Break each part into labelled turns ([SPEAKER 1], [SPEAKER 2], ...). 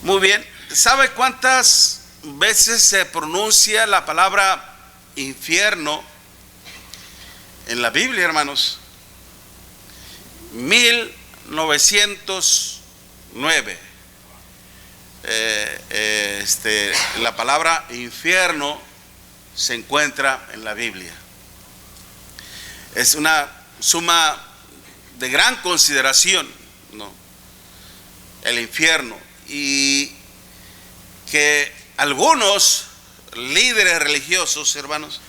[SPEAKER 1] Muy bien. ¿Sabe cuántas veces se pronuncia la palabra infierno en la Biblia, hermanos? 1909. La palabra infierno se encuentra en la Biblia. Es una suma de gran consideración, ¿no? El infierno. Y que algunos líderes religiosos, hermanos,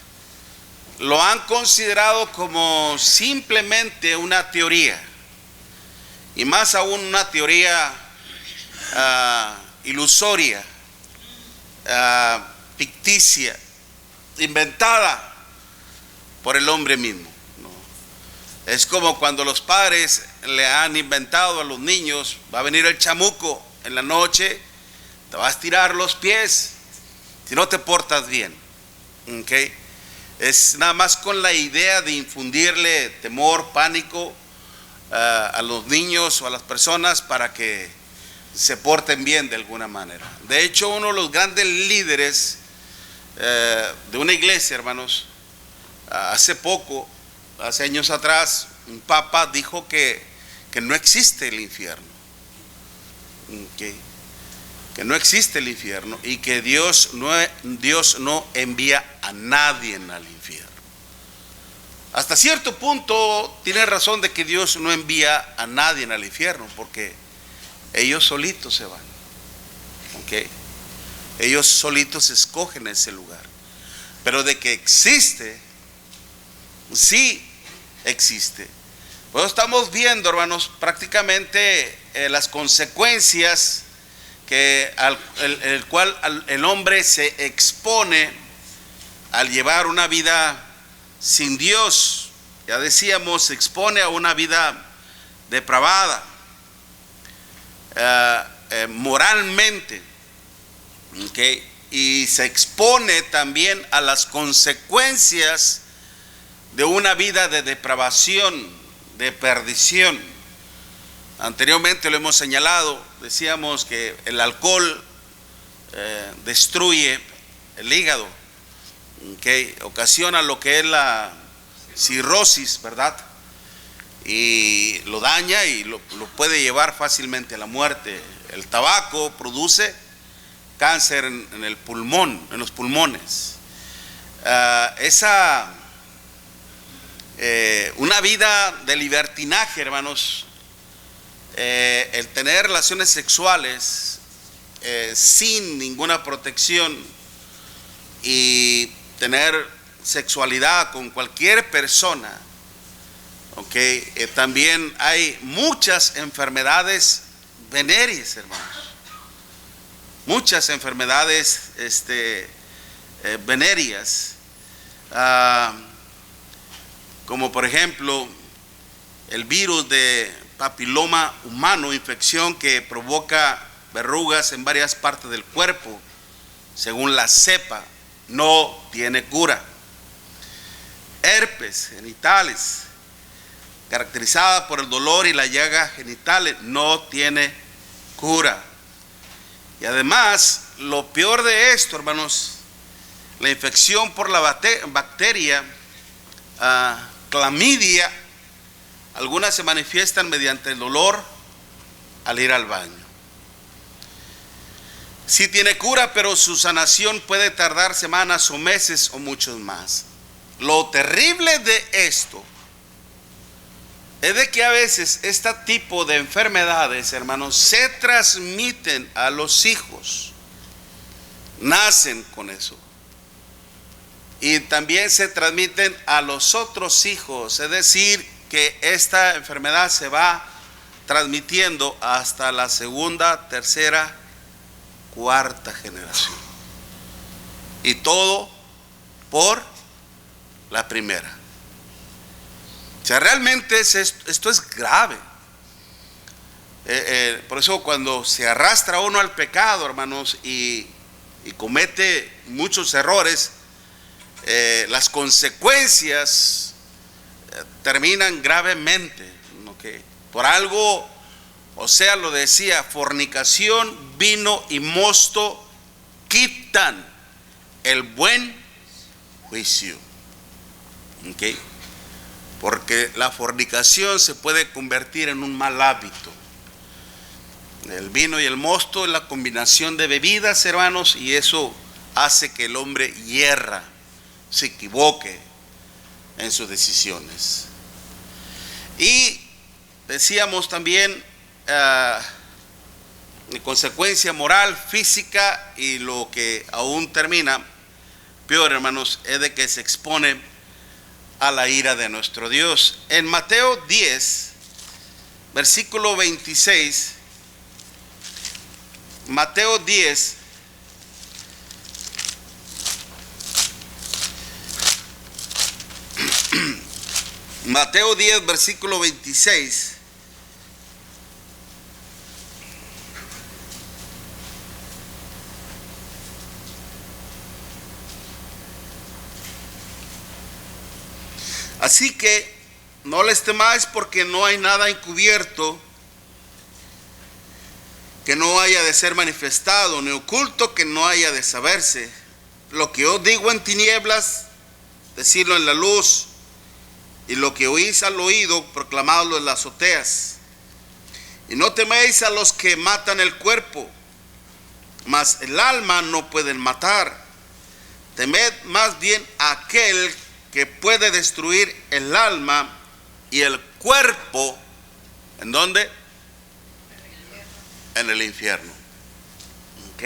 [SPEAKER 1] lo han considerado como simplemente una teoría, y más aún una teoría ilusoria, ficticia, inventada por el hombre mismo, ¿no? Es como cuando los padres le han inventado a los niños: va a venir el chamuco en la noche, te va a estirar los pies si no te portas bien, ¿okay? Es nada más con la idea de infundirle temor, pánico a los niños o a las personas para que se porten bien de alguna manera. De hecho, uno de los grandes líderes de una iglesia, hermanos, hace años atrás, un papa dijo que no existe el infierno, ¿okay? Que no existe el infierno, y que Dios no envía a nadie al infierno. Hasta cierto punto tiene razón de que Dios no envía a nadie al infierno, porque ellos solitos se van, ¿okay? Ellos solitos escogen ese lugar. Pero de que existe, sí existe. Pues estamos viendo, hermanos, prácticamente las consecuencias que el cual el hombre se expone al llevar una vida sin Dios. Ya decíamos, se expone a una vida depravada, moralmente, ¿okay? Y se expone también a las consecuencias de una vida de depravación, de perdición. Anteriormente lo hemos señalado, decíamos que el alcohol destruye el hígado, ¿okay? Ocasiona lo que es la cirrosis, ¿verdad? Y lo daña y lo puede llevar fácilmente a la muerte. El tabaco produce cáncer en el pulmón, en los pulmones. Una vida de libertinaje, hermanos, el tener relaciones sexuales sin ninguna protección y tener sexualidad con cualquier persona, ¿okay? También hay muchas enfermedades venéreas, hermanos, muchas enfermedades venéreas, como por ejemplo el virus de papiloma humano, infección que provoca verrugas en varias partes del cuerpo, según la cepa, no tiene cura. Herpes genitales, caracterizada por el dolor y la llaga genitales, no tiene cura. Y además, lo peor de esto, hermanos, la infección por la bacteria clamidia, algunas se manifiestan mediante el dolor al ir al baño. Sí tiene cura, pero su sanación puede tardar semanas o meses o muchos más. Lo terrible de esto es de que a veces este tipo de enfermedades, hermanos, se transmiten a los hijos. Nacen con eso. Y también se transmiten a los otros hijos. Es decir, que esta enfermedad se va transmitiendo hasta la segunda, tercera, cuarta generación. Y todo por la primera. O sea, realmente esto es grave. Por eso cuando se arrastra uno al pecado, hermanos, y comete muchos errores, las consecuencias terminan gravemente, ¿okay? Por algo O sea, lo decía, fornicación, vino y mosto quitan el buen juicio. ¿Ok? Porque la fornicación se puede convertir en un mal hábito. El vino y el mosto es la combinación de bebidas, hermanos, y eso hace que el hombre hierra, se equivoque en sus decisiones. Y decíamos también de consecuencia moral, física, y lo que aún termina peor, hermanos, es de que se expone a la ira de nuestro Dios. En Mateo 10, versículo 26, Mateo 10, Mateo 10, versículo 26. Así que no les temáis, porque no hay nada encubierto que no haya de ser manifestado, ni oculto que no haya de saberse. Lo que os digo en tinieblas, decidlo en la luz, y lo que oís al oído, proclamadlo en las azoteas. Y no teméis a los que matan el cuerpo, mas el alma no pueden matar. Temed más bien a aquel que puede destruir el alma y el cuerpo. ¿En dónde? En el infierno. ¿Ok?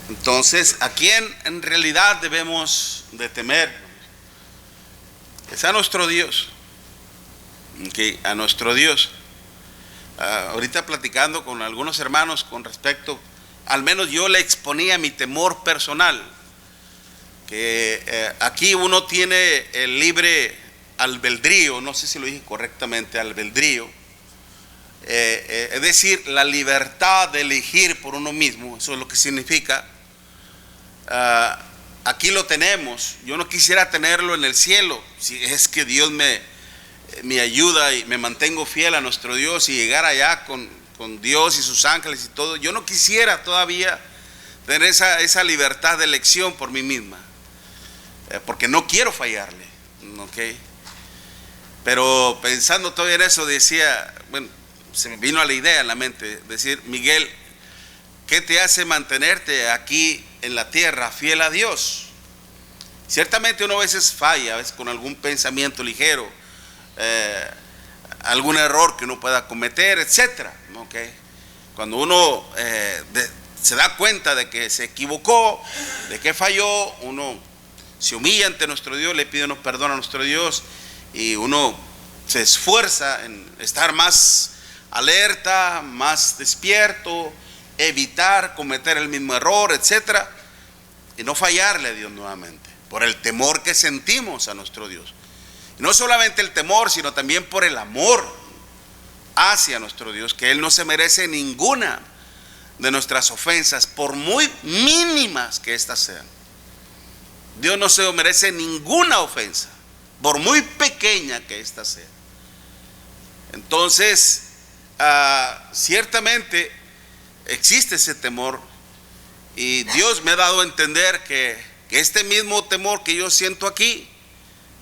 [SPEAKER 1] Entonces, ¿a quién en realidad debemos de temer? Es a nuestro Dios. ¿Ok? A nuestro Dios. Ahorita platicando con algunos hermanos con respecto, al menos yo le exponía mi temor personal, que aquí uno tiene el libre albedrío, no sé si lo dije correctamente, albedrío, es decir, la libertad de elegir por uno mismo. Eso es lo que significa. Aquí lo tenemos. Yo no quisiera tenerlo en el cielo, si es que Dios me ayuda y me mantengo fiel a nuestro Dios y llegar allá con Dios y sus ángeles y todo. Yo no quisiera todavía tener esa libertad de elección por mí misma, porque no quiero fallarle. ¿Okay? Pero pensando todavía en eso, decía, bueno, se me vino a la idea en la mente, decir, Miguel, ¿qué te hace mantenerte aquí en la tierra fiel a Dios? Ciertamente uno a veces falla, a veces con algún pensamiento ligero, algún error que uno pueda cometer, etcétera. ¿Okay? Cuando uno se da cuenta de que se equivocó, de que falló, uno se humilla ante nuestro Dios, le pide perdón a nuestro Dios, y uno se esfuerza en estar más alerta, más despierto, evitar cometer el mismo error, etcétera, y no fallarle a Dios nuevamente, por el temor que sentimos a nuestro Dios. Y no solamente el temor, sino también por el amor hacia nuestro Dios, que Él no se merece ninguna de nuestras ofensas, por muy mínimas que éstas sean. Dios no se merece ninguna ofensa, por muy pequeña que ésta sea. Entonces, ciertamente existe ese temor, y Dios me ha dado a entender que este mismo temor que yo siento aquí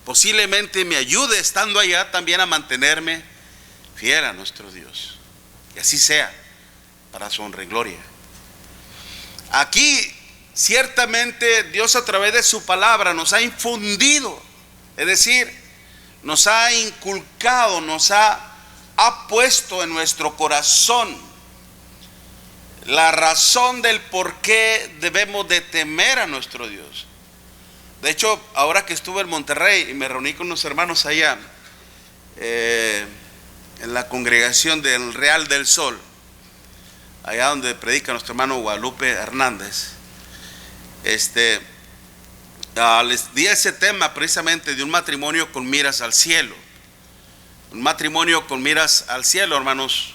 [SPEAKER 1] posiblemente me ayude estando allá también a mantenerme fiel a nuestro Dios. Y así sea, para su honra y gloria. Aquí ciertamente Dios, a través de su palabra, nos ha infundido, es decir, nos ha inculcado, nos ha puesto en nuestro corazón la razón del por qué debemos de temer a nuestro Dios. De hecho, ahora que estuve en Monterrey y me reuní con unos hermanos allá, en la congregación del Real del Sol, allá donde predica nuestro hermano Guadalupe Hernández, les di ese tema precisamente de un matrimonio con miras al cielo. Un matrimonio con miras al cielo, hermanos,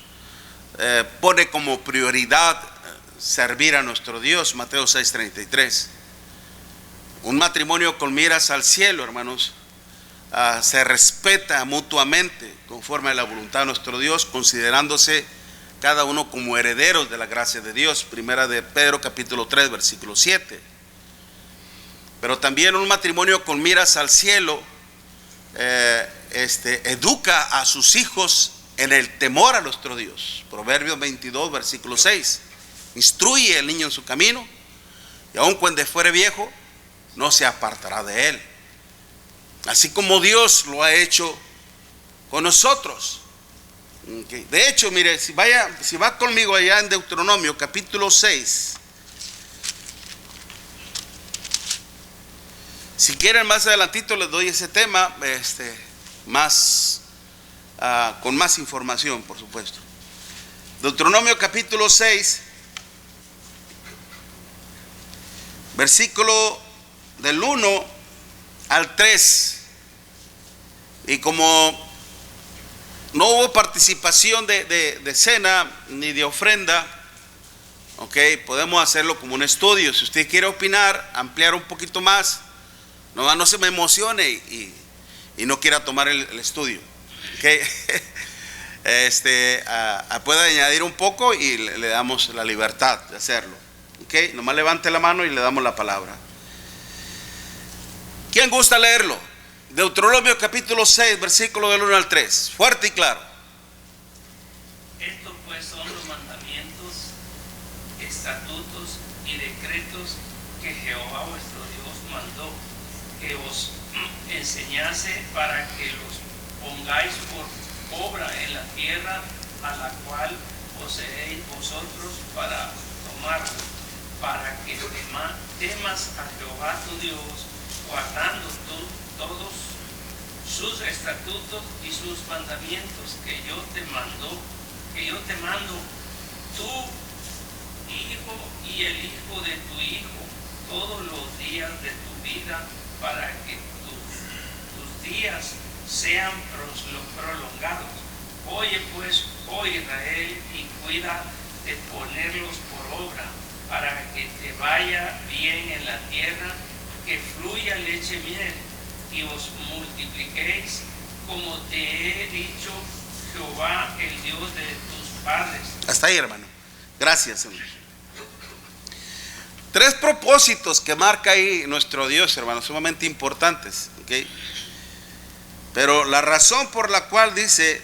[SPEAKER 1] pone como prioridad servir a nuestro Dios, Mateo 6:33. Un matrimonio con miras al cielo, hermanos, se respeta mutuamente conforme a la voluntad de nuestro Dios, considerándose cada uno como herederos de la gracia de Dios. Primera de Pedro capítulo 3 versículo 7. Pero también un matrimonio con miras al cielo educa a sus hijos en el temor a nuestro Dios. Proverbios 22 versículo 6. Instruye al niño en su camino, y aun cuando fuere viejo no se apartará de él. Así como Dios lo ha hecho con nosotros. De hecho, mire, si va conmigo allá en Deuteronomio capítulo 6. Si quieren, más adelantito les doy ese tema, con más información, por supuesto. Deuteronomio capítulo 6, versículo del 1 al 3. Y como no hubo participación de cena ni de ofrenda, podemos hacerlo como un estudio. Si usted quiere opinar, ampliar un poquito más, no se me emocione y no quiera tomar el estudio. Puede añadir un poco y le damos la libertad de hacerlo. Nomás levante la mano y le damos la palabra. ¿Quién gusta leerlo? Deuteronomio capítulo 6, versículo del 1 al 3. Fuerte y claro.
[SPEAKER 2] Estos pues son los mandamientos, estatutos y decretos que Jehová vuestro Dios mandó que os enseñase para que los pongáis por obra en la tierra a la cual poseéis vosotros para tomarla, para que temas a Jehová tu Dios, guardando todos sus estatutos y sus mandamientos que yo te mando, tu hijo y el hijo de tu hijo, todos los días de tu vida, para que tus días sean prolongados. Oye pues, oh Israel, y cuida de ponerlos por obra, para que te vaya bien en la tierra, que fluya leche y miel, y os multipliquéis, como te he dicho Jehová, el Dios de tus padres.
[SPEAKER 1] Hasta ahí, hermano. Gracias, Señor. 3 propósitos que marca ahí nuestro Dios, hermanos, sumamente importantes. Pero la razón por la cual dice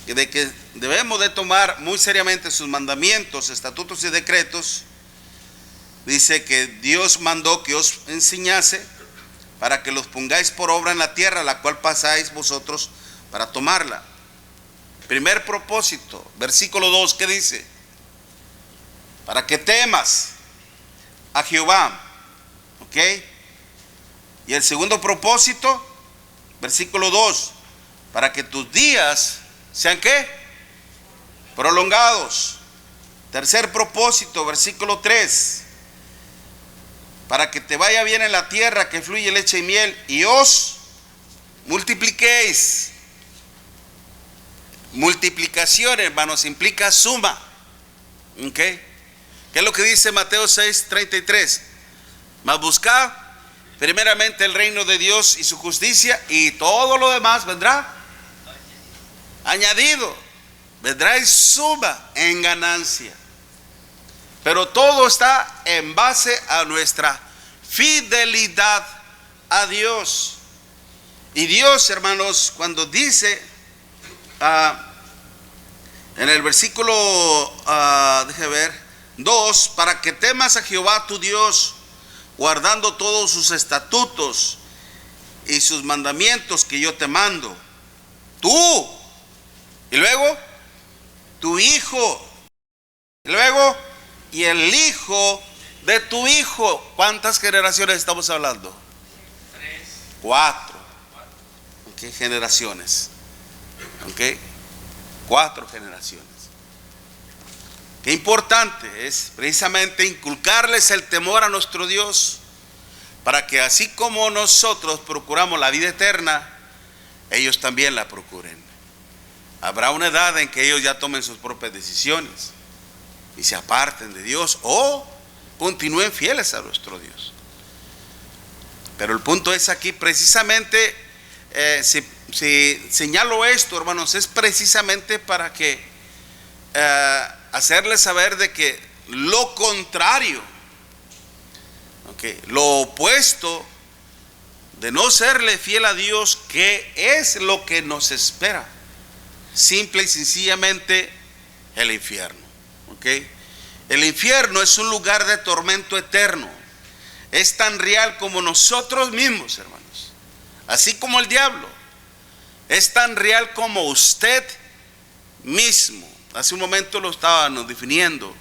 [SPEAKER 1] de que debemos de tomar muy seriamente sus mandamientos, estatutos y decretos, dice que Dios mandó que os enseñase para que los pongáis por obra en la tierra a la cual pasáis vosotros para tomarla. Primer propósito, versículo 2, ¿qué dice? Para que temas a Jehová. Y el segundo propósito, versículo 2, para que tus días sean ¿qué? Prolongados. Tercer propósito, versículo 3, para que te vaya bien en la tierra, que fluye leche y miel, y os multipliquéis. Multiplicación, hermanos, implica suma. ¿Qué es lo que dice Mateo 6:33? Mas buscad primeramente el reino de Dios y su justicia, y todo lo demás vendrá añadido. Vendrá en suma, en ganancia. Pero todo está en base a nuestra fidelidad a Dios. Y Dios, hermanos, cuando dice en el versículo 2, para que temas a Jehová tu Dios, guardando todos sus estatutos y sus mandamientos que yo te mando, tú, y luego tu hijo, y luego y el hijo de tu hijo. ¿Cuántas generaciones estamos hablando? 4. Generaciones. 4 generaciones. Qué importante es precisamente inculcarles el temor a nuestro Dios, para que así como nosotros procuramos la vida eterna, ellos también la procuren. Habrá una edad en que ellos ya tomen sus propias decisiones y se aparten de Dios o continúen fieles a nuestro Dios. Pero el punto es aquí precisamente si señalo esto, hermanos, es precisamente para que hacerles saber de que lo contrario, lo opuesto de no serle fiel a Dios, que es lo que nos espera, simple y sencillamente el infierno. El infierno es un lugar de tormento eterno. Es tan real como nosotros mismos, hermanos. Así como el diablo. Es tan real como usted mismo. Hace un momento lo estábamos definiendo.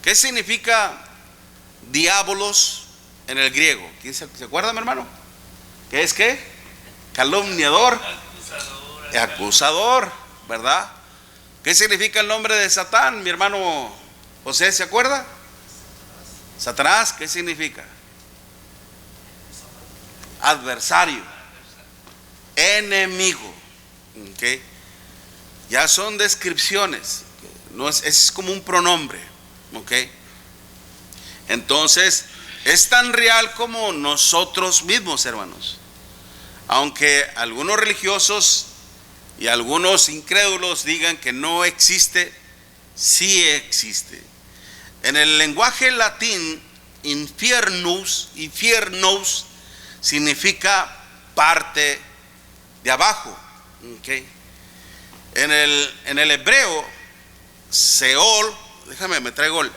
[SPEAKER 1] ¿Qué significa diabolos en el griego? ¿Quién se acuerda, mi hermano? ¿Qué es qué? Calumniador. Acusador, ¿verdad? ¿Qué significa el nombre de Satán, mi hermano José? ¿Se acuerda? Satanás, ¿qué significa? Adversario, enemigo. Ya son descripciones, no es como un pronombre. Entonces es tan real como nosotros mismos, hermanos. Aunque algunos religiosos y algunos incrédulos digan que no existe, sí existe. En el lenguaje latín, infiernos significa parte de abajo. En el hebreo, Seol, déjame, me traigo en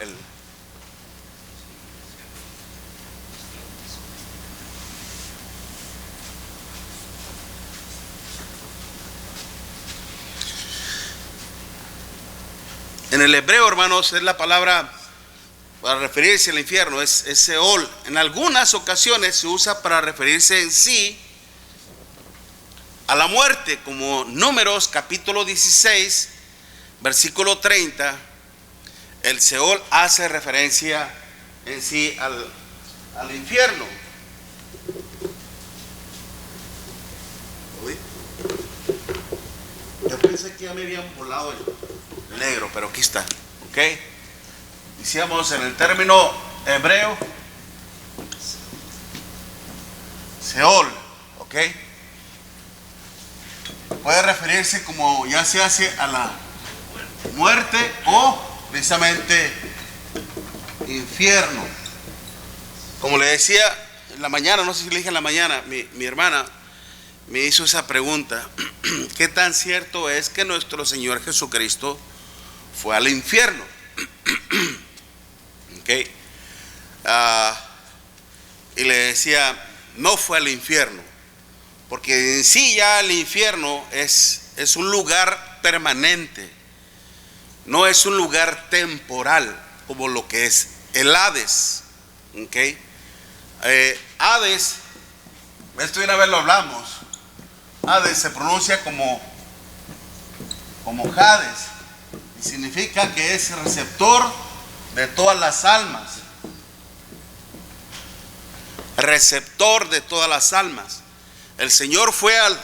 [SPEAKER 1] el hebreo, hermanos, es la palabra para referirse al infierno, es Seol. En algunas ocasiones se usa para referirse en sí a la muerte, como Números capítulo 16, versículo 30. El Seol hace referencia en sí al infierno. Yo pensé que ya me habían volado el negro, pero aquí está. Decíamos en el término hebreo Seol. Puede referirse como ya se hace a la muerte o precisamente infierno. Como le decía en la mañana, no sé si le dije en la mañana, mi hermana me hizo esa pregunta: ¿qué tan cierto es que nuestro Señor Jesucristo fue al infierno? Y le decía, no fue al infierno, porque en sí ya el infierno es un lugar permanente, no es un lugar temporal como lo que es el Hades. Hades, esto de una vez lo hablamos, Hades se pronuncia como Hades, y significa que es receptor de todas las almas. Receptor de todas las almas. El Señor fue al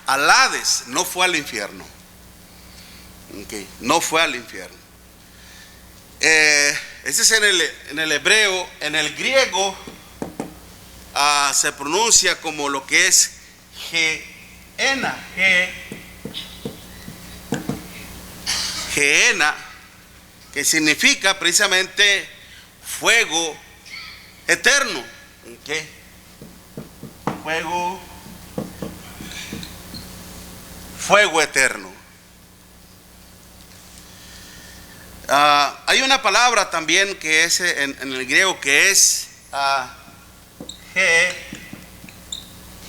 [SPEAKER 1] Hades, no fue al infierno. No fue al infierno. Ese es en el hebreo. En el griego se pronuncia como lo que es Gehenna. Gehenna, que significa precisamente fuego eterno. Fuego eterno. Hay una palabra también que es en el griego que es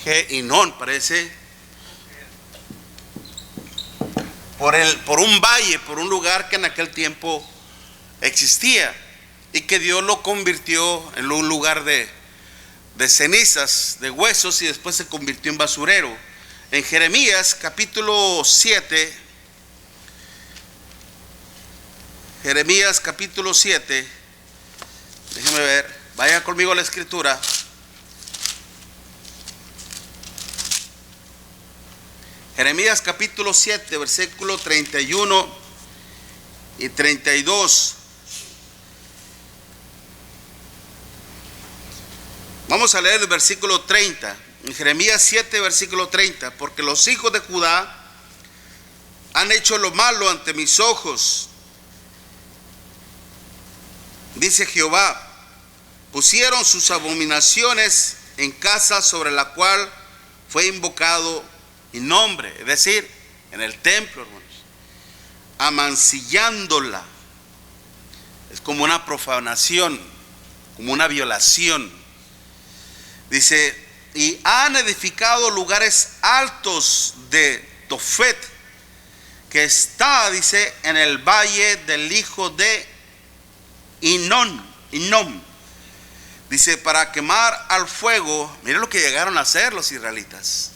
[SPEAKER 1] Gehinón, parece, por un valle, por un lugar que en aquel tiempo existía y que Dios lo convirtió en un lugar de cenizas, de huesos, y después se convirtió en basurero. En Jeremías capítulo 7, Jeremías capítulo 7, déjeme ver, vaya conmigo a la escritura. Jeremías capítulo 7, versículo 31 y 32. Vamos a leer el versículo 30. en Jeremías 7, versículo 30, porque los hijos de Judá han hecho lo malo ante mis ojos, dice Jehová, pusieron sus abominaciones en casa sobre la cual fue invocado mi nombre, es decir, en el templo, hermanos, amancillándola. Es como una profanación, como una violación. Dice, y han edificado lugares altos de Tofet, que está, dice, en el valle del hijo de Hinnom. Dice, para quemar al fuego. Miren lo que llegaron a hacer los israelitas.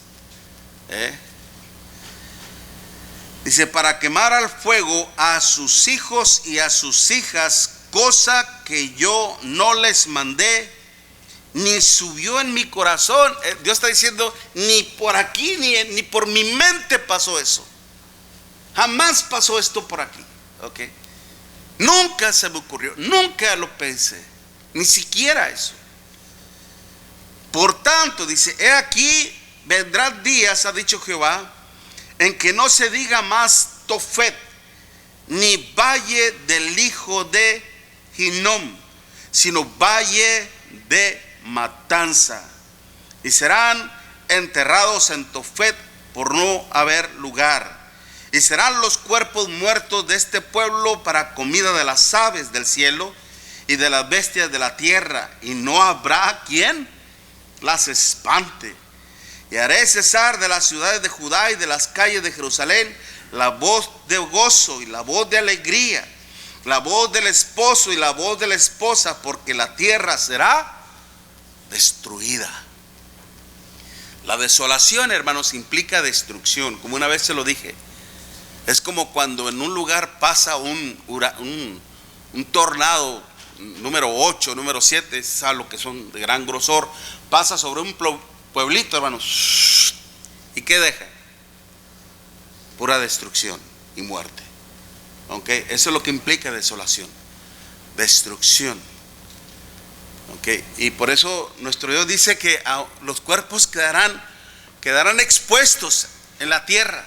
[SPEAKER 1] Dice, para quemar al fuego a sus hijos y a sus hijas, cosa que yo no les mandé, ni subió en mi corazón. Dios está diciendo, ni por aquí, ni por mi mente pasó eso. Jamás pasó esto por aquí. ¿Ok? Nunca se me ocurrió, nunca lo pensé, ni siquiera eso. Por tanto, dice, he aquí, vendrán días, ha dicho Jehová, en que no se diga más Tofet, ni valle del hijo de Hinnom, sino valle de matanza. Y serán enterrados en Tofet por no haber lugar. Y serán los cuerpos muertos de este pueblo para comida de las aves del cielo y de las bestias de la tierra. Y no habrá quien las espante. Y haré cesar de las ciudades de Judá y de las calles de Jerusalén la voz de gozo y la voz de alegría, la voz del esposo y la voz de la esposa, porque la tierra será destruida. La desolación, hermanos, implica destrucción. Como una vez se lo dije, es como cuando en un lugar pasa un tornado número 8, número 7, es algo que son de gran grosor, pasa sobre un pueblito, hermanos, ¿y qué deja? Pura destrucción y muerte. ¿Okay? Eso es lo que implica desolación, destrucción. ¿Okay? Y por eso nuestro Dios dice que los cuerpos quedarán expuestos en la tierra.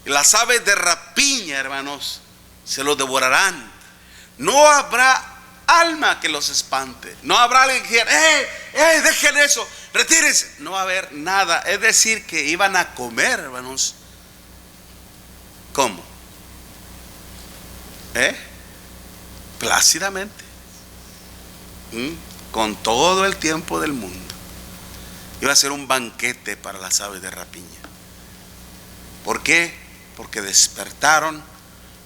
[SPEAKER 1] Y las aves de rapiña, hermanos, se los devorarán. No habrá alma que los espante. No habrá alguien que diga, dejen eso, retírense. No va a haber nada. Es decir, que iban a comer, hermanos. ¿Cómo? Plácidamente. Con todo el tiempo del mundo. Iba a ser un banquete para las aves de rapiña. ¿Por qué? Porque despertaron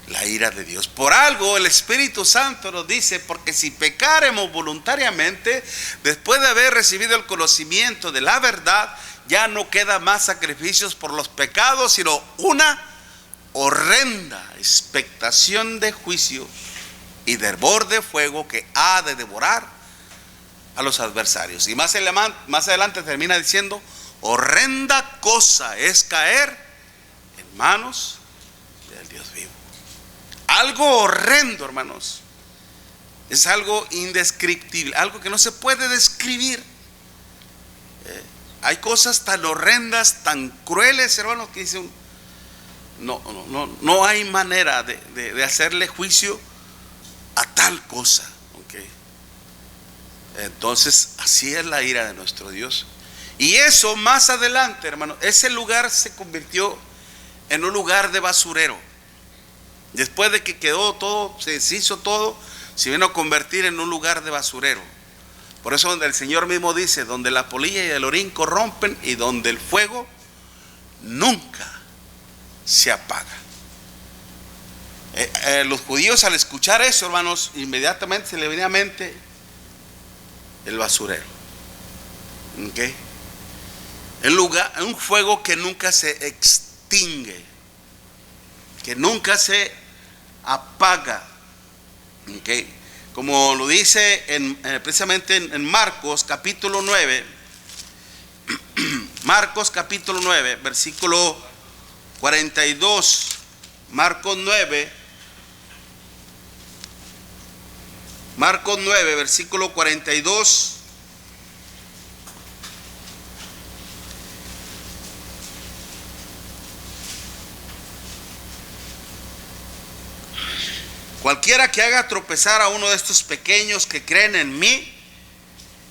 [SPEAKER 1] la ira de Dios. Por algo el Espíritu Santo nos dice, porque si pecaremos voluntariamente, después de haber recibido el conocimiento de la verdad, ya no queda más sacrificios por los pecados, sino una horrenda expectación de juicio y de hervor de fuego que ha de devorar a los adversarios. Y más adelante termina diciendo, horrenda cosa es caer en manos del Dios vivo. Algo horrendo, hermanos. Es algo indescriptible, algo que no se puede describir. Hay cosas tan horrendas, tan crueles, hermanos, que dicen, no hay manera de hacerle juicio a tal cosa. ¿Okay? Entonces, así es la ira de nuestro Dios. Y eso más adelante, hermanos, ese lugar se convirtió en un lugar de basurero. Después de que quedó todo, se deshizo todo, se vino a convertir en un lugar de basurero. Por eso donde el Señor mismo dice, donde la polilla y el orín corrompen y donde el fuego nunca se apaga. Los judíos, al escuchar eso, hermanos, inmediatamente se le venía a mente el basurero. ¿Okay? Un fuego que nunca se extingue, que nunca se apaga. ¿Okay? Como lo dice precisamente en Marcos capítulo 9, Marcos capítulo 9, versículo 42, Marcos 9, versículo 42. cualquiera que haga tropezar a uno de estos pequeños que creen en mí,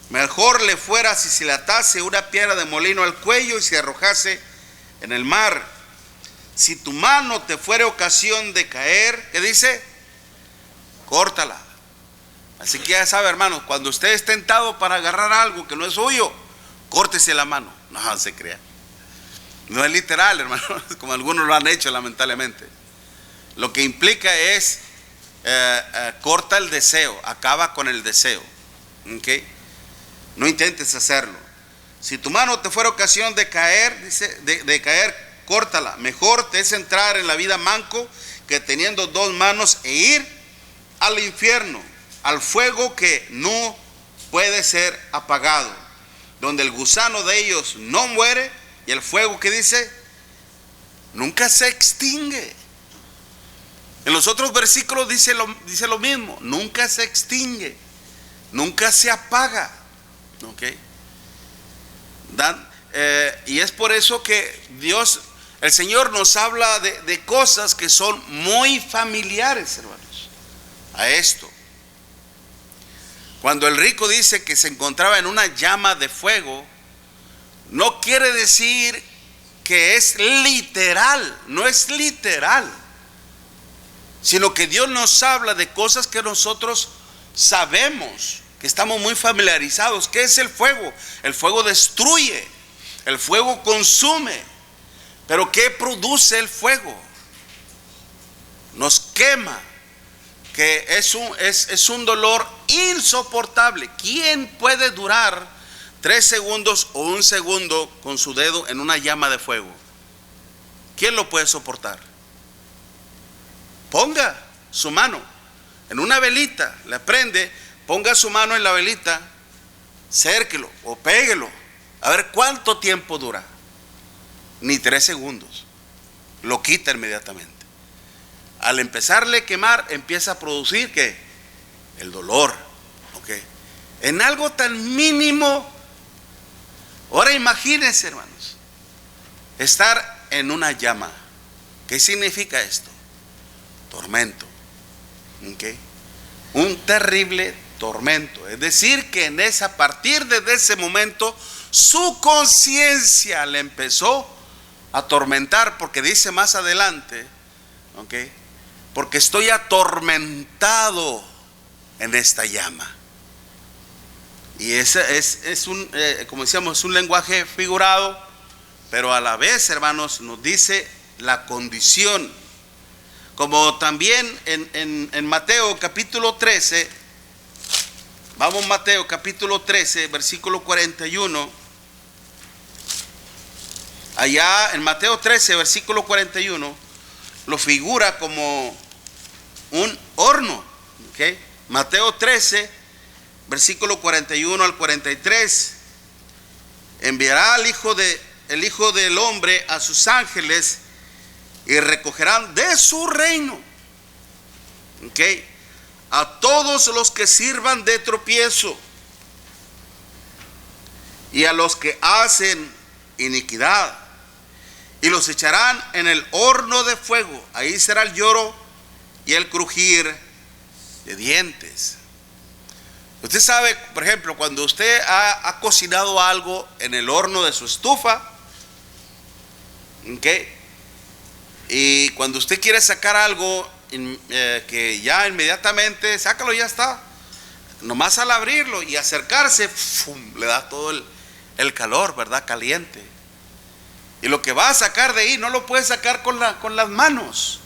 [SPEAKER 1] mejor le fuera si se le atase una piedra de molino al cuello y se arrojase en el mar. Si tu mano te fuere ocasión de caer, ¿qué dice? Córtala. Así que ya sabe, hermanos, cuando usted es tentado para agarrar algo que no es suyo, córtese la mano. No se crea. No es literal, hermanos, como algunos lo han hecho lamentablemente. Lo que implica es corta el deseo, acaba con el deseo. ¿Okay? No intentes hacerlo. Si tu mano te fuera ocasión de caer, dice, de caer, córtala. Mejor te es entrar en la vida manco que teniendo dos manos e ir al infierno, al fuego que no puede ser apagado, donde el gusano de ellos no muere y el fuego que dice nunca se extingue. En los otros versículos dice lo mismo, nunca se extingue, nunca se apaga. ¿Okay? Y es por eso que el Señor nos habla de cosas que son muy familiares, hermanos, a esto. Cuando el rico dice que se encontraba en una llama de fuego, no quiere decir que es literal, no es literal, sino que Dios nos habla de cosas que nosotros sabemos, que estamos muy familiarizados. ¿Qué es el fuego? El fuego destruye, el fuego consume. Pero ¿qué produce el fuego? Nos quema, que es un dolor insoportable. ¿Quién puede durar 3 segundos o 1 segundo con su dedo en una llama de fuego? ¿Quién lo puede soportar? Ponga su mano en una velita, le prende, ponga su mano en la velita, cérquelo o péguelo, a ver cuánto tiempo dura. Ni 3 segundos, lo quita inmediatamente. Al empezarle a quemar, empieza a producir ¿qué? El dolor. ¿Okay? En algo tan mínimo. Ahora imagínense, hermanos, estar en una llama. ¿Qué significa esto? Tormento. ¿Okay? Un terrible tormento. Es decir, que a partir de ese momento, su conciencia le empezó a atormentar, porque dice más adelante, ¿okay? Porque estoy atormentado en esta llama. Y ese es como decíamos, es un lenguaje figurado, pero a la vez, hermanos, nos dice la condición. Como también en Mateo capítulo 13, vamos Mateo capítulo 13, versículo 41. Allá en Mateo 13, versículo 41, lo figura como un horno. ¿Okay? Mateo 13, versículo 41 al 43. Enviará el Hijo del Hombre a sus ángeles y recogerán de su reino, ¿okay? A todos los que sirvan de tropiezo y a los que hacen iniquidad, y los echarán en el horno de fuego. Ahí será el lloro y el crujir de dientes. Usted sabe, por ejemplo, cuando usted ha cocinado algo en el horno de su estufa, ¿okay? Y cuando usted quiere sacar algo que ya inmediatamente, sácalo, ya está. Nomás al abrirlo y acercarse, ¡fum!, le da todo el calor, ¿verdad? Caliente. Y lo que va a sacar de ahí no lo puede sacar con las manos.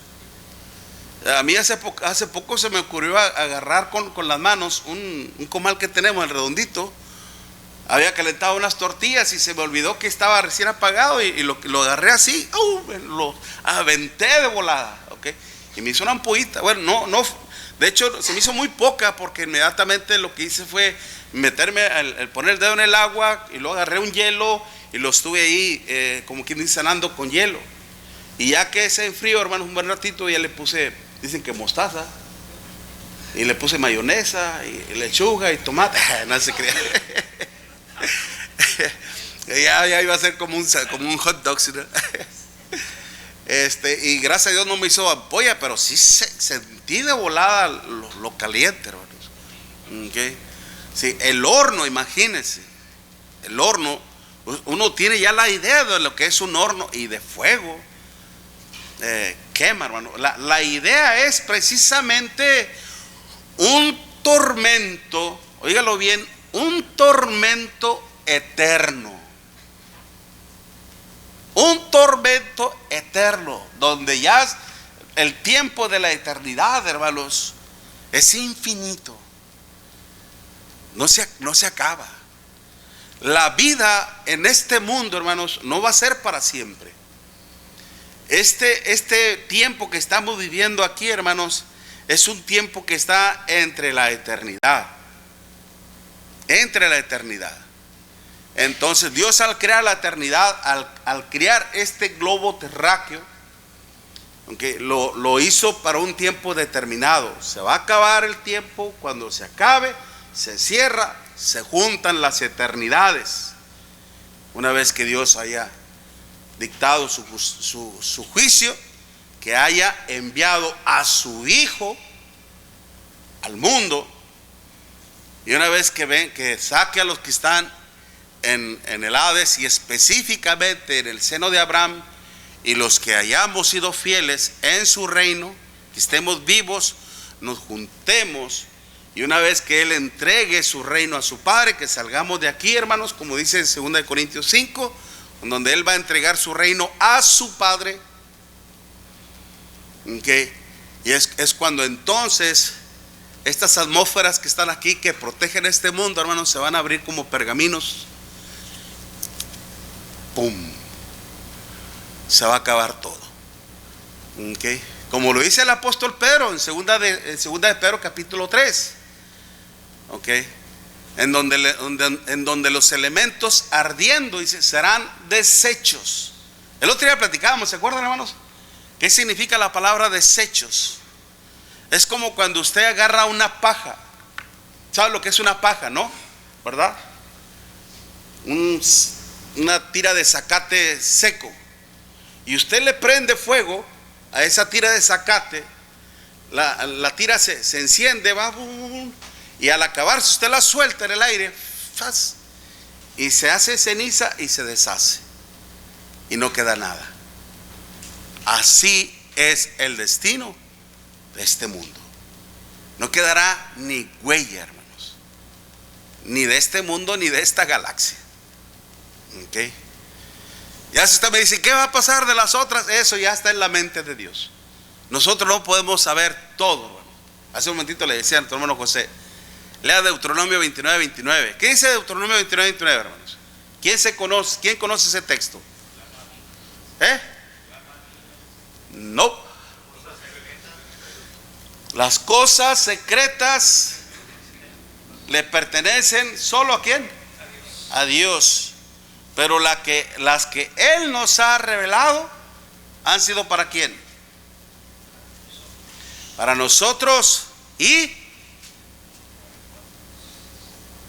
[SPEAKER 1] A mí hace poco se me ocurrió agarrar con las manos un comal que tenemos, el redondito. Había calentado unas tortillas y se me olvidó que estaba recién apagado y lo agarré así, lo aventé de volada, ¿okay? Y me hizo una ampollita. Bueno, no, de hecho se me hizo muy poca, porque inmediatamente lo que hice fue meterme, al poner el dedo en el agua, y luego agarré un hielo y lo estuve ahí, como quien dice, sanando con hielo. Y ya que se enfrió, hermanos, un buen ratito, ya le puse, dicen que mostaza, y le puse mayonesa y lechuga y tomate. No se crea. Ya iba a ser como un hot dog, ¿no? Y gracias a Dios no me hizo ampolla, pero sí sentí de volada lo caliente, hermanos. Okay. Sí, el horno, imagínense. El horno, uno tiene ya la idea de lo que es un horno y de fuego. Quema, hermano. La idea es precisamente un tormento, óigalo bien, un tormento eterno. Un tormento eterno, donde ya el tiempo de la eternidad, hermanos, es infinito. No se acaba. La vida en este mundo, hermanos, no va a ser para siempre. Este tiempo que estamos viviendo aquí, hermanos, es un tiempo que está entre la eternidad. Entre la eternidad. Entonces Dios, al crear la eternidad, al crear este globo terráqueo, aunque lo hizo para un tiempo determinado. Se va a acabar el tiempo. Cuando se acabe, se cierra, se juntan las eternidades. Una vez que Dios haya dictado su juicio, que haya enviado a su Hijo al mundo, y una vez que saque a los que están en el Hades, y específicamente en el seno de Abraham, y los que hayamos sido fieles en su reino, que estemos vivos, nos juntemos, y una vez que Él entregue su reino a su Padre, que salgamos de aquí, hermanos, como dice en 2 Corintios 5, donde Él va a entregar su reino a su Padre. Okay. Y es cuando entonces estas atmósferas que están aquí, que protegen este mundo, hermanos, se van a abrir como pergaminos. ¡Pum! Se va a acabar todo. Okay. Como lo dice el apóstol Pedro en segunda de Pedro capítulo 3. Okay. En donde los elementos ardiendo, dice, serán desechos. El otro día platicábamos, ¿se acuerdan, hermanos? ¿Qué significa la palabra desechos? Es como cuando usted agarra una paja. ¿Sabe lo que es una paja, no? ¿Verdad? Una tira de zacate seco. Y usted le prende fuego a esa tira de zacate. La tira se enciende, va, y al acabarse usted la suelta en el aire, y se hace ceniza y se deshace. Y no queda nada. Así es el destino de este mundo. No quedará ni huella, hermanos, ni de este mundo ni de esta galaxia. Okay. Ya si usted me dice, ¿qué va a pasar de las otras? Eso ya está en la mente de Dios. Nosotros no podemos saber todo, hermano. Hace un momentito le decía a nuestro hermano José, lea Deuteronomio 29:29. ¿Qué dice Deuteronomio 29:29, hermanos? ¿Quién conoce ese texto? No. Las cosas secretas le pertenecen solo ¿a quién? A Dios. Pero las que Él nos ha revelado han sido ¿para quién? Para nosotros y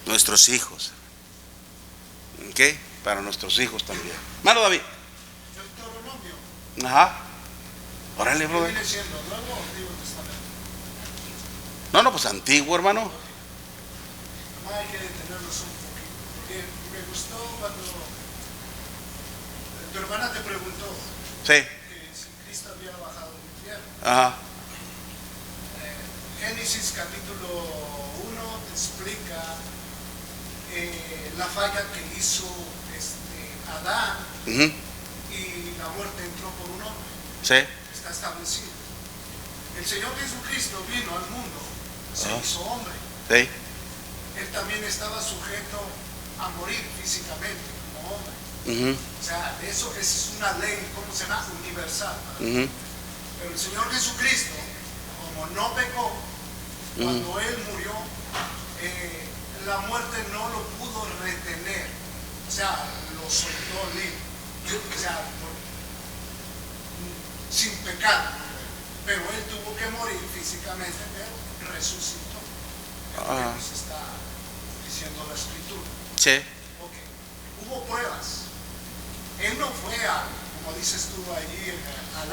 [SPEAKER 1] nuestros hijos. ¿Ok? Para nuestros hijos también. Hermano David.
[SPEAKER 3] Deuteronomio.
[SPEAKER 1] Ajá. Órale, brother.
[SPEAKER 3] ¿Qué viene siendo? ¿Nuevo o Antiguo Testamento?
[SPEAKER 1] No, pues antiguo, hermano.
[SPEAKER 3] Nomás hay que detenernos un poquito. Porque me gustó cuando tu hermana te preguntó
[SPEAKER 1] Sí.
[SPEAKER 3] que si Cristo había bajado al infierno.
[SPEAKER 1] Ajá.
[SPEAKER 3] Génesis capítulo 1 explica la falla que hizo Adán, y la muerte entró por un hombre.
[SPEAKER 1] Sí.
[SPEAKER 3] Está establecido. El Señor Jesucristo vino al mundo, se hizo hombre.
[SPEAKER 1] Sí.
[SPEAKER 3] Él también estaba sujeto a morir físicamente como hombre. O sea, esa es una ley, ¿cómo se llama? Universal. Pero el Señor Jesucristo, como no pecó, cuando Él murió, la muerte no lo pudo retener. O sea, lo soltó libre. O sea, sin pecado. Pero Él tuvo que morir físicamente, pero resucitó. Es lo que nos está diciendo la Escritura.
[SPEAKER 1] Sí.
[SPEAKER 3] Okay. Hubo pruebas. Él no fue como dices tú allí, al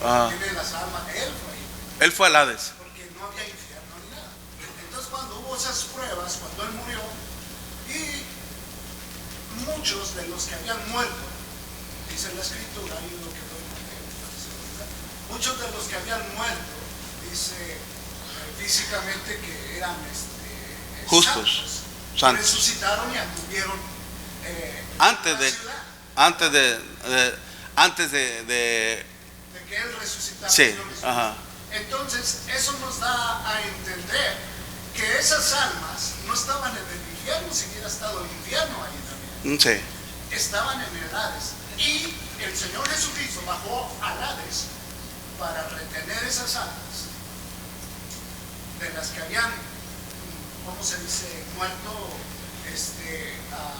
[SPEAKER 3] tiene las almas, él fue ahí.
[SPEAKER 1] Él fue al Hades.
[SPEAKER 3] Porque no había infierno ni nada. Entonces cuando hubo esas pruebas, cuando él murió, y muchos de los que habían muerto, dice la escritura, y lo que doy, muchos de los que habían muerto, dice físicamente que eran
[SPEAKER 1] justos, santos,
[SPEAKER 3] resucitaron y anduvieron
[SPEAKER 1] antes de
[SPEAKER 3] que él resucitara.
[SPEAKER 1] sí, ajá.
[SPEAKER 3] Entonces eso nos da a entender que esas almas no estaban en el infierno, si hubiera estado el infierno ahí también.
[SPEAKER 1] Sí.
[SPEAKER 3] Estaban en el Hades. Y el Señor Jesucristo bajó al Hades para retener esas almas de las que habían, ¿cómo se dice?, muerto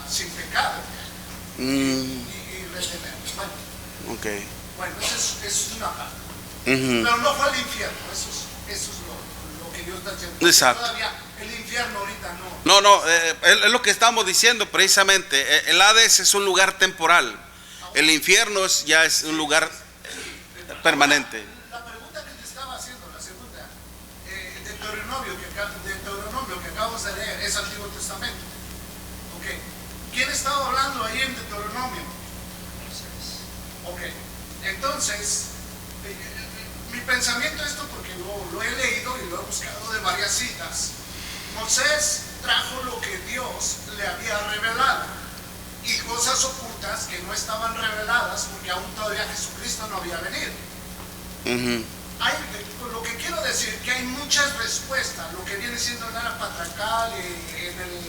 [SPEAKER 3] sin pecado. Y retenerlos. Bueno, eso es una parte. Pero no fue al infierno, eso es lo que Dios está diciendo.
[SPEAKER 1] Exacto.
[SPEAKER 3] Todavía el infierno ahorita
[SPEAKER 1] no. Es lo que estamos diciendo precisamente. El Hades es un lugar temporal. El infierno ya es un lugar permanente.
[SPEAKER 3] La pregunta que te estaba haciendo, la segunda, Deuteronomio que acabamos de leer, es Antiguo Testamento. Okay. ¿Quién estaba hablando ahí en Deuteronomio? Ok. Entonces, mi pensamiento es esto porque lo he leído y lo he buscado de varias citas. Moisés trajo lo que Dios le había revelado y cosas ocultas que no estaban reveladas porque aún todavía Jesucristo no había venido. Lo que quiero decir que hay muchas respuestas, lo que viene siendo en la patriarcal y en el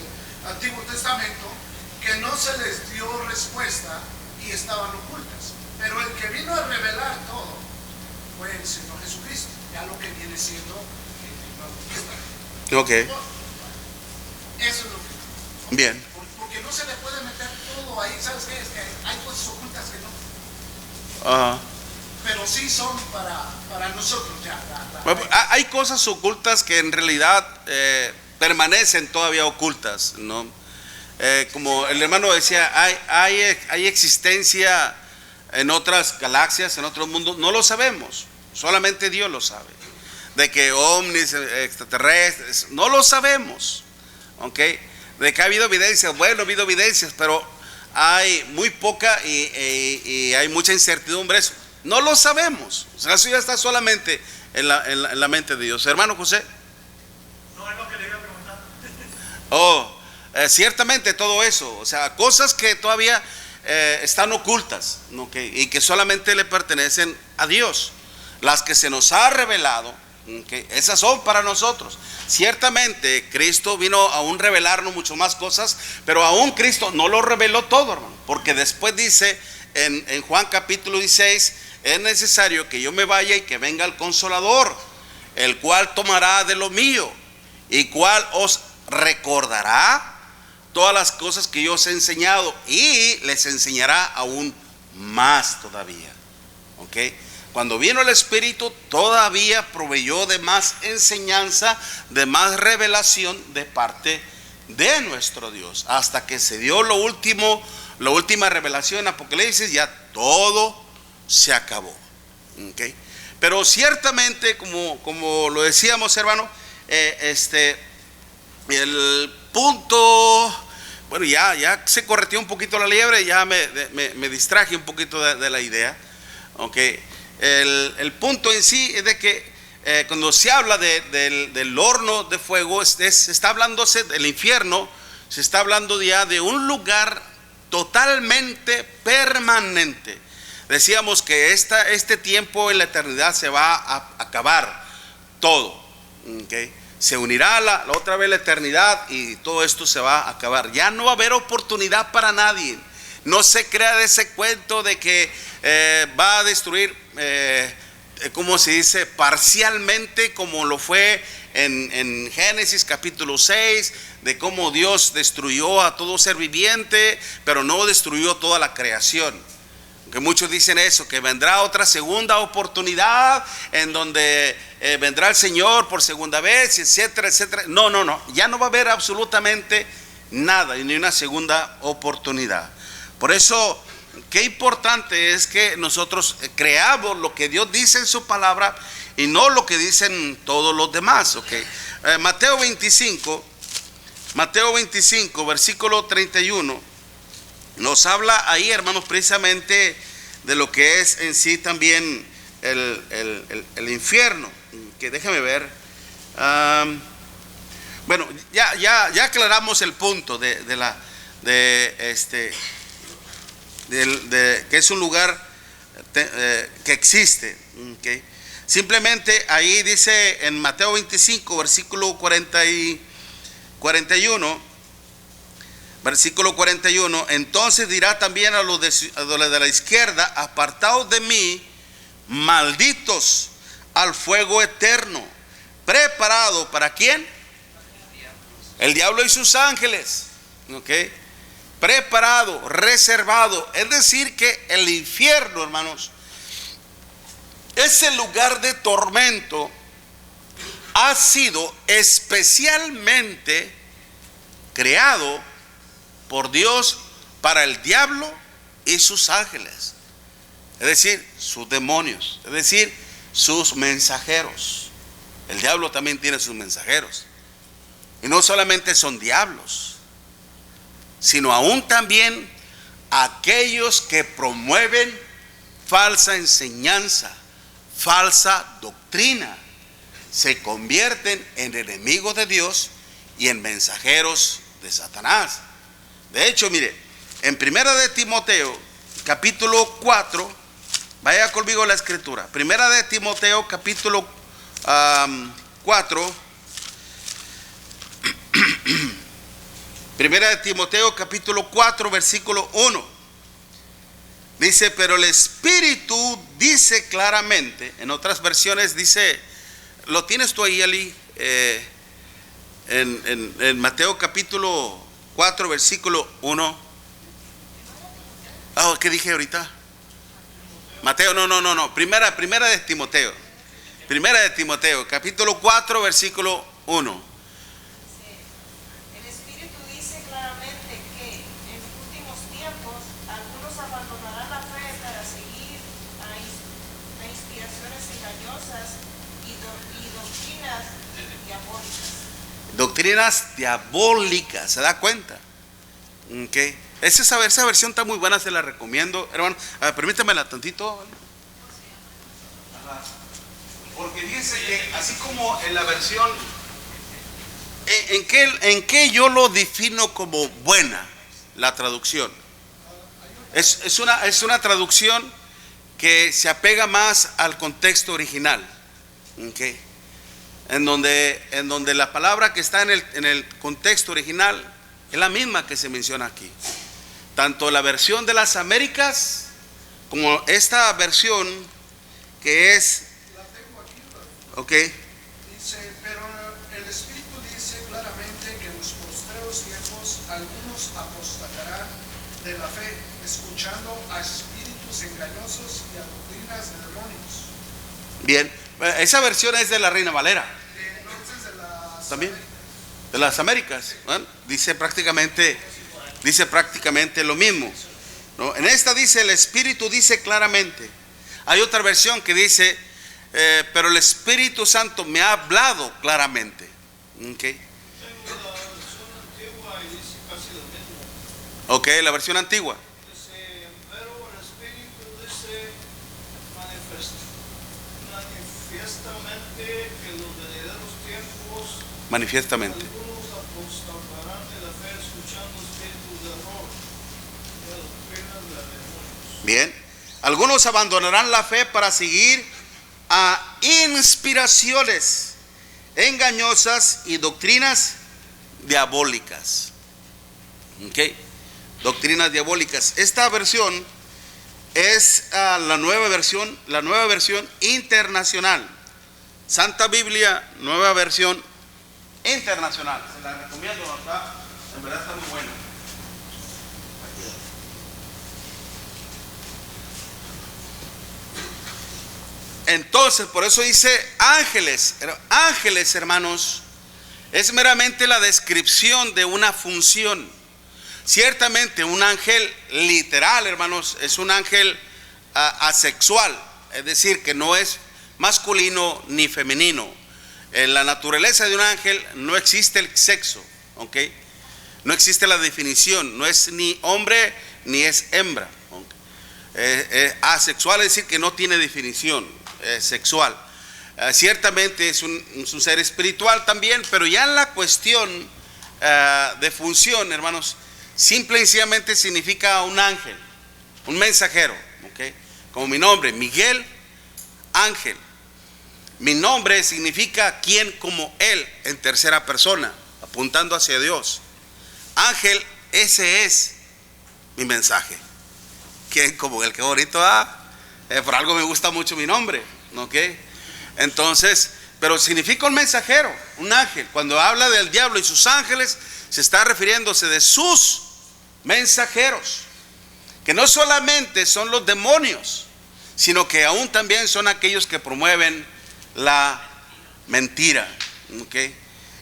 [SPEAKER 3] Antiguo Testamento, que no se les dio respuesta y estaban ocultas. Pero el que vino a revelar todo fue el Señor Jesucristo, ya lo que viene siendo el Nuevo Testamento.
[SPEAKER 1] Ok.
[SPEAKER 3] Eso es lo que...
[SPEAKER 1] Bien.
[SPEAKER 3] Porque no se le puede meter todo ahí, ¿sabes qué? Es que hay cosas ocultas que no.
[SPEAKER 1] Ajá.
[SPEAKER 3] Pero sí son para nosotros ya.
[SPEAKER 1] Hay cosas ocultas que en realidad permanecen todavía ocultas, ¿no? Como el hermano decía, hay existencia en otras galaxias, en otros mundos, no lo sabemos, solamente Dios lo sabe. De que ovnis, extraterrestres, no lo sabemos, ¿ok? De que ha habido evidencias, bueno, ha habido evidencias, pero hay muy poca y hay mucha incertidumbre. Eso no lo sabemos, o sea, eso ya está solamente en la mente de Dios. Hermano José.
[SPEAKER 3] No es lo que le iba a preguntar.
[SPEAKER 1] Ciertamente todo eso, o sea, cosas que todavía están ocultas, ¿okay? Y que solamente le pertenecen a Dios. Las que se nos ha revelado, ¿okay? Esas son para nosotros. Ciertamente Cristo vino a aún revelarnos mucho más cosas, pero aún Cristo no lo reveló todo, hermano, porque después dice en Juan capítulo 16, es necesario que yo me vaya y que venga el Consolador, el cual tomará de lo mío y cual os recordará todas las cosas que yo os he enseñado y les enseñará aún más todavía. ¿Ok? Cuando vino el Espíritu todavía proveyó de más enseñanza, de más revelación de parte de nuestro Dios, hasta que se dio la última revelación en Apocalipsis. Ya todo se acabó. ¿Okay? Pero ciertamente, como lo decíamos, hermano, el punto, bueno, ya se correteó un poquito la liebre, ya me distraje un poquito de la idea. ¿Okay? El punto en sí es de que cuando se habla del horno de fuego, se está hablándose del infierno, se está hablando ya de un lugar totalmente permanente. Decíamos que este tiempo en la eternidad se va a acabar todo. ¿Okay? Se unirá la otra vez la eternidad y todo esto se va a acabar. Ya no va a haber oportunidad para nadie. No se crea de ese cuento de que va a destruir, como se dice, parcialmente, como lo fue en Génesis capítulo 6, de cómo Dios destruyó a todo ser viviente, pero no destruyó toda la creación. Que muchos dicen eso, que vendrá otra segunda oportunidad en donde vendrá el Señor por segunda vez, etcétera, etcétera. No, ya no va a haber absolutamente nada, ni una segunda oportunidad. Por eso qué importante es que nosotros creamos lo que Dios dice en su palabra y no lo que dicen todos los demás. Okay. Mateo 25, versículo 31, nos habla ahí, hermanos, precisamente de lo que es en sí también el infierno. Que déjame ver. Bueno, ya aclaramos el punto de que es un lugar que existe. Okay. Simplemente ahí dice en Mateo 25, versículo 41, versículo 41, entonces dirá también a los de la izquierda, apartaos de mí, malditos, al fuego eterno, preparado, ¿para quién? El diablo y sus ángeles. Okay. Preparado, reservado. Es decir que el infierno, hermanos, ese lugar de tormento ha sido especialmente creado por Dios para el diablo y sus ángeles, es decir, sus demonios, es decir, sus mensajeros. El diablo también tiene sus mensajeros, y no solamente son diablos, sino aún también aquellos que promueven falsa enseñanza, falsa doctrina, se convierten en enemigos de Dios y en mensajeros de Satanás. De hecho, mire, en 1 de Timoteo, capítulo 4, vaya conmigo a la escritura. 1 de Timoteo, capítulo 4. 1 de Timoteo, capítulo 4, versículo 1. Dice, pero el Espíritu dice claramente, en otras versiones dice, ¿lo tienes tú ahí, Ali? En Mateo capítulo 4, versículo 1. ¿Qué dije ahorita? Mateo, no. Primera de Timoteo. Primera de Timoteo, capítulo 4, versículo 1. Doctrinas diabólicas, ¿se da cuenta? Okay. Esa versión está muy buena, se la recomiendo, hermano. Permítamela tantito. Porque dice que así como en la versión, ¿en qué yo lo defino como buena la traducción? Es una traducción que se apega más al contexto original. Okay. En donde la palabra que está en el contexto original es la misma que se menciona aquí. Tanto la versión de las Américas como esta versión que es...
[SPEAKER 3] La tengo aquí.
[SPEAKER 1] Ok.
[SPEAKER 3] Dice, pero el Espíritu dice claramente que en los postreros tiempos algunos apostatarán de la fe, escuchando a espíritus engañosos y a doctrinas de demonios.
[SPEAKER 1] Bien, esa versión es de la Reina Valera. También de las Américas, ¿no? dice prácticamente lo mismo, ¿no? En esta dice, el Espíritu dice claramente. Hay otra versión que dice, pero el Espíritu Santo me ha hablado claramente. Okay. Ok, la versión antigua.
[SPEAKER 3] Dice, pero el Espíritu dice manifiestamente que los venideros tiempos
[SPEAKER 1] manifiestamente.
[SPEAKER 3] algunos apostatarán de la fe escuchando espíritus de error y doctrinas de demonios.
[SPEAKER 1] Bien, algunos abandonarán la fe para seguir a inspiraciones engañosas y doctrinas diabólicas. Okay. Doctrinas diabólicas. Esta versión es la nueva versión internacional. Santa Biblia, nueva versión internacional. Se la recomiendo, acá, en verdad está muy buena. Entonces, por eso dice ángeles. Ángeles, hermanos, es meramente la descripción de una función. Ciertamente un ángel literal, hermanos, es un ángel asexual, es decir, que no es masculino ni femenino. En la naturaleza de un ángel no existe el sexo, ¿ok? No existe la definición, no es ni hombre ni es hembra. Asexual es decir que no tiene definición sexual. Ciertamente es un ser espiritual también, pero ya en la cuestión de función, hermanos, simple y sencillamente significa un ángel, un mensajero, ¿okay? Como mi nombre, Miguel Ángel. Mi nombre significa quien como él en tercera persona, apuntando hacia Dios. Ángel, ese es mi mensaje. Quien como él, que bonito, por algo me gusta mucho mi nombre, ¿ok? Entonces, pero significa un mensajero, un ángel. Cuando habla del diablo y sus ángeles, se está refiriéndose de sus mensajeros, que no solamente son los demonios, sino que aún también son aquellos que promueven la mentira, ¿ok?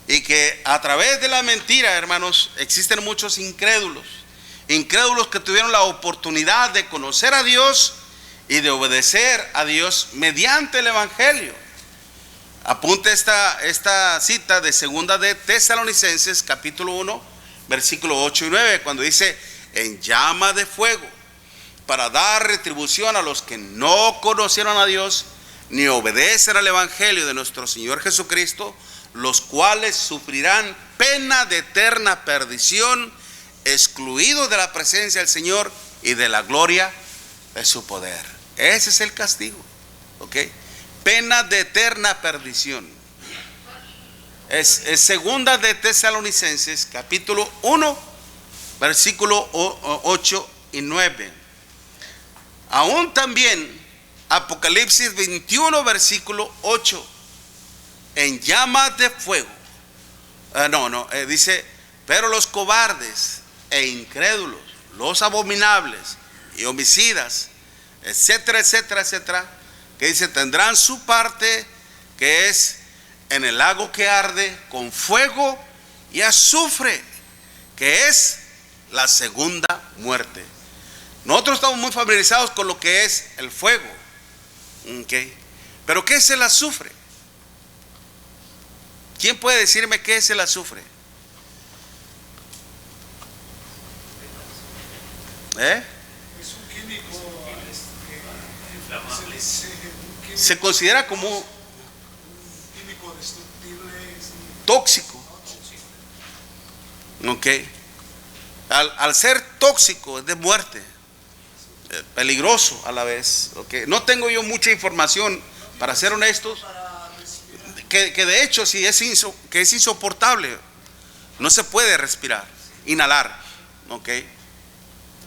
[SPEAKER 1] Y que a través de la mentira, hermanos, existen muchos incrédulos que tuvieron la oportunidad de conocer a Dios y de obedecer a Dios mediante el Evangelio. Apunte esta cita de segunda de Tesalonicenses capítulo 1 versículo 8 y 9, cuando dice: en llama de fuego, para dar retribución a los que no conocieron a Dios ni obedecen al Evangelio de nuestro Señor Jesucristo, los cuales sufrirán pena de eterna perdición, excluidos de la presencia del Señor y de la gloria de su poder. Ese es el castigo, ¿ok? Pena de eterna perdición. Es segunda de Tesalonicenses capítulo 1 versículo 8 y 9. Aún también Apocalipsis 21 versículo 8, en llamas de fuego. Dice: pero los cobardes e incrédulos, los abominables y homicidas, etcétera, etcétera, etcétera, que dice, tendrán su parte, que es en el lago que arde con fuego y azufre, que es la segunda muerte. Nosotros estamos muy familiarizados con lo que es el fuego, ¿okay? Pero ¿qué es el azufre? ¿Quién puede decirme qué es el azufre?
[SPEAKER 3] Es un químico inflamable.
[SPEAKER 1] Se considera como
[SPEAKER 3] un químico destructible,
[SPEAKER 1] tóxico. ¿Ok? Al ser tóxico es de muerte, peligroso a la vez. ¿Okay? No tengo yo mucha información, para ser honestos, que de hecho sí que es insoportable. No se puede respirar, inhalar. ¿Ok?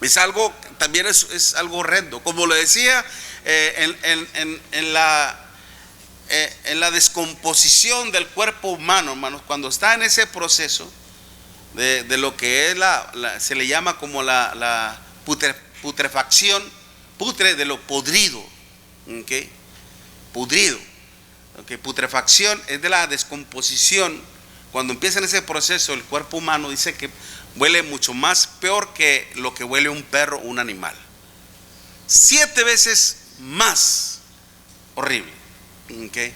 [SPEAKER 1] Es algo, también es algo horrendo. Como le decía, en la descomposición del cuerpo humano, hermanos, cuando está en ese proceso de lo que es se le llama como la putrefacción, de lo podrido, ¿okay? Pudrido, ¿okay? Putrefacción es de la descomposición. Cuando empieza en ese proceso, el cuerpo humano dice que huele mucho más peor que lo que huele un perro o un animal. 7 veces más horrible, ¿okay?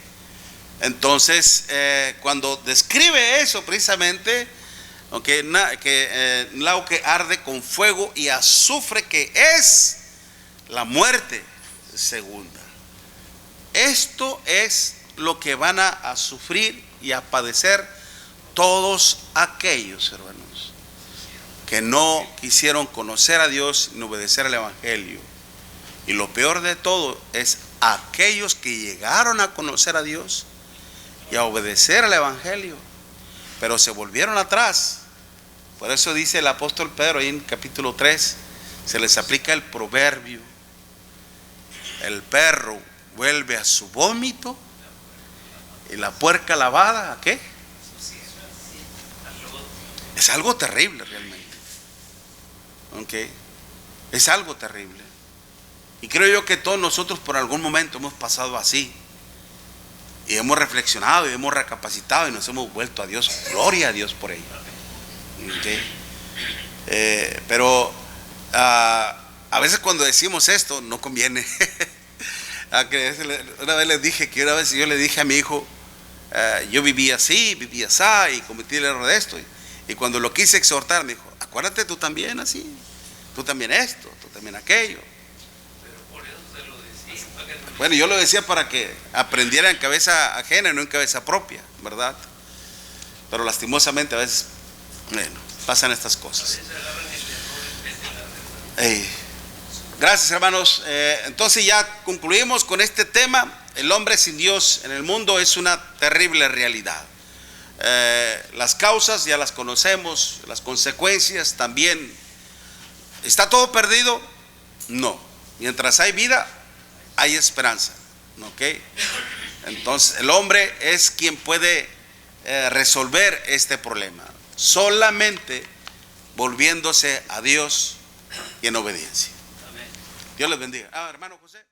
[SPEAKER 1] Entonces, cuando describe eso precisamente, ¿okay? Lago que arde con fuego y azufre, que es la muerte segunda. Esto es lo que van a sufrir y a padecer todos aquellos, hermanos, que no quisieron conocer a Dios ni obedecer al Evangelio. Y lo peor de todo es aquellos que llegaron a conocer a Dios y a obedecer al Evangelio, pero se volvieron atrás. Por eso dice el apóstol Pedro ahí en capítulo 3, se les aplica el proverbio: el perro vuelve a su vómito y la puerca lavada, ¿a qué? Es algo terrible realmente. ¿Okay? Es algo terrible. Y creo yo que todos nosotros por algún momento hemos pasado así. Y hemos reflexionado y hemos recapacitado y nos hemos vuelto a Dios. Gloria a Dios por ello. ¿Okay? Pero a veces cuando decimos esto no conviene. Una vez les dije que yo le dije a mi hijo, yo vivía así y cometí el error de esto. Y cuando lo quise exhortar me dijo, acuérdate tú también así, tú también esto, tú también aquello.
[SPEAKER 2] Pero por eso se lo decía.
[SPEAKER 1] Bueno, yo lo decía para que aprendiera en cabeza ajena y no en cabeza propia, ¿verdad? Pero lastimosamente a veces, bueno, pasan estas cosas. Gracias, hermanos. Entonces ya concluimos con este tema. El hombre sin Dios en el mundo es una terrible realidad. Las causas ya las conocemos, las consecuencias también. ¿Está todo perdido? No. Mientras hay vida, hay esperanza. ¿Ok? Entonces el hombre es quien puede resolver este problema, solamente volviéndose a Dios y en obediencia. Dios les bendiga. Hermano José.